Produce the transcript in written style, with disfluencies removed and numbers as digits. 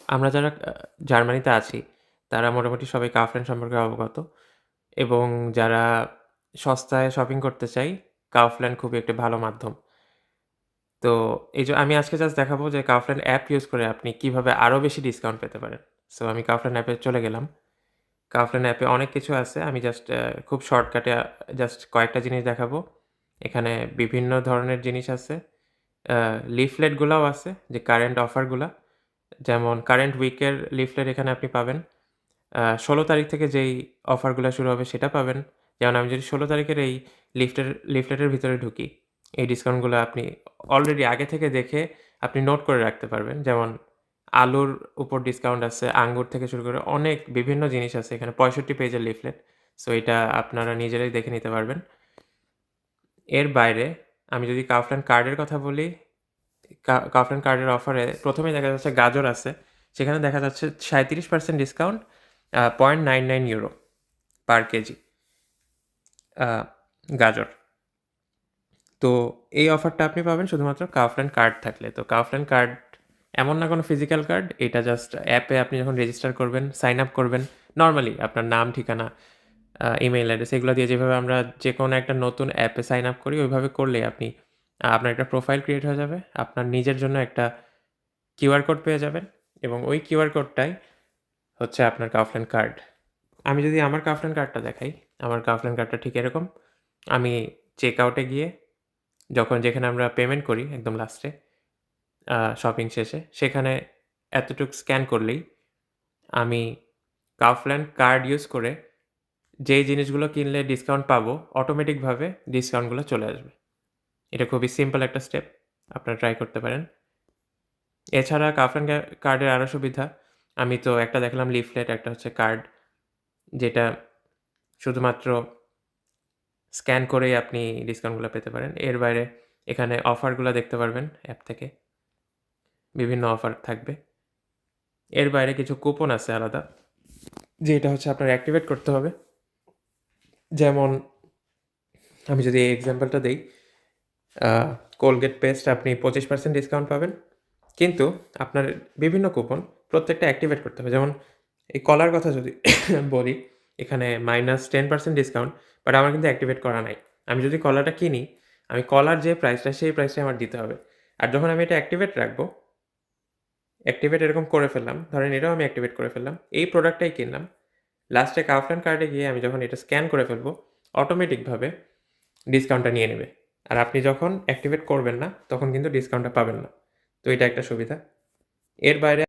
আমরা যারা জার্মানিতে আছি, তারা মোটামুটি সবাই কাউফল্যান্ড সম্পর্কে অবগত এবং যারা সস্তায় শপিং করতে চাই, কাউফল্যান্ড খুবই একটি ভালো মাধ্যম। তো আমি আজকে জাস্ট দেখাবো যে কাউফল্যান্ড অ্যাপ ইউজ করে আপনি কিভাবে আরো বেশি ডিসকাউন্ট পেতে পারেন। সো আমি কাউফল্যান্ড অ্যাপে চলে গেলাম। কাউফল্যান্ড অ্যাপে অনেক কিছু আছে। আমি জাস্ট খুব শর্টকাটে জাস্ট কয়েকটা জিনিস দেখাবো। এখানে বিভিন্ন ধরনের জিনিস আছে। আ লিফলেটগুলাও আছে যে কারেন্ট অফারগুলা। যেমন কারেন্ট উইকের লিফলেট এখানে আপনি পাবেন। ১৬ তারিখ থেকে যেই অফারগুলা শুরু হবে সেটা পাবেন। যেমন আমি যদি ১৬ তারিখের এই লিফলেটের ভিতরে ঢুকি, এই ডিসকাউন্টগুলো আপনি অলরেডি আগে থেকে দেখে আপনি নোট করে রাখতে পারবেন। যেমন আলুর উপর ডিসকাউন্ট আছে, আঙ্গুর থেকে শুরু করে অনেক বিভিন্ন জিনিস আছে এখানে ৬৫ পেজের লিফলেট। সো এটা আপনারা নিজেরাই দেখে নিতে পারবেন। এর বাইরে আমি যদি কাউফল্যান্ড কার্ডের কথা বলি, কাউফল্যান্ড কার্ডের অফারে ১ম এই দেখা যাচ্ছে গাজর আছে। সেখানে দেখা যাচ্ছে ৩৭% ডিসকাউন্ট €0.99 পার কেজি আ গাজর। তো এই অফারটা আপনি পাবেন শুধুমাত্র কাউফল্যান্ড কার্ড থাকলে। তো কাউফল্যান্ড কার্ড এমন না কোনো ফিজিক্যাল কার্ড, এটা জাস্ট অ্যাপে আপনি যখন রেজিস্টার করবেন, সাইন আপ করবেন, নরমালি আপনার নাম, ঠিকানা, ইমেইল অ্যাড্রেস এগুলো দিয়ে যেভাবে আমরা যেকোনো একটা নতুন অ্যাপে সাইন আপ করি, ওইভাবে করলেই আপনি আপনার একটা প্রোফাইল ক্রিয়েট হয়ে যাবে। আপনার নিজের জন্য একটা কিউআর কোড পেয়ে যাবেন এবং ওই কিউআর কোডটাই হচ্ছে আপনার কাউফল্যান্ড কার্ড। আমি যদি আমার কাউফল্যান্ড কার্ডটা দেখাই, আমার কাউফল্যান্ড কার্ডটা ঠিক এরকম। আমি চেক আউটে গিয়ে যেখানে আমরা পেমেন্ট করি একদম লাস্টে শপিং শেষে, সেখানে এতটুক স্ক্যান করলেই আমি কাউফল্যান্ড কার্ড ইউজ করে যেই জিনিসগুলো কিনলে ডিসকাউন্ট পাবো, অটোমেটিকভাবে ডিসকাউন্টগুলো চলে আসবে। এটা খুবই সিম্পল একটা স্টেপ। আপনারা ট্রাই করতে পারেন। এছাড়া কাউফল্যান্ড কার্ডের আরো সুবিধা, আমি তো একটা দেখালাম লিফলেট, একটা হচ্ছে কার্ড, যেটা শুধুমাত্র স্ক্যান করেই আপনি ডিসকাউন্টগুলো পেতে পারেন। এর বাইরে এখানে অফারগুলা দেখতে পারবেন অ্যাপ থেকে। বিভিন্ন অফার থাকবে। এর বাইরে কিছু কুপন আছে আলাদা, যেটা হচ্ছে আপনার অ্যাক্টিভেট করতে হবে। যেমন আমি যদি এই এক্সাম্পলটা দেই, আ কোলগেট পেস্ট আপনি 25% ডিসকাউন্ট পাবেন। কিন্তু আপনার বিভিন্ন কুপন প্রত্যেকটা অ্যাক্টিভেট করতে হবে। যেমন এই কলার কথা যদি বলি, এখানে -10% ডিসকাউন্ট, বাট আমার কিন্তু অ্যাক্টিভেট করা নাই। আমি যদি কলাটা কিনি, আমি কলার যে প্রাইসটা সেই প্রাইসটাই আমার দিতে হবে। আর যখন আমি এটা অ্যাক্টিভেট রাখবো, অ্যাক্টিভেট এরকম করে ফেললাম, ধরেন এটাও আমি অ্যাক্টিভেট করে ফেললাম। এই প্রোডাক্টটাই কিনলাম। লাস্টে কাউফল্যান্ড কার্ডে গিয়ে আমি যখন এটা স্ক্যান করে ফেলবো, অটোমেটিকভাবে ডিসকাউন্টটা নিয়ে নেবে। আর আপনি যখন অ্যাক্টিভেট করবেন না, তখন কিন্তু ডিসকাউন্টটা পাবেন না। তো এটা একটা সুবিধা। এর বাইরে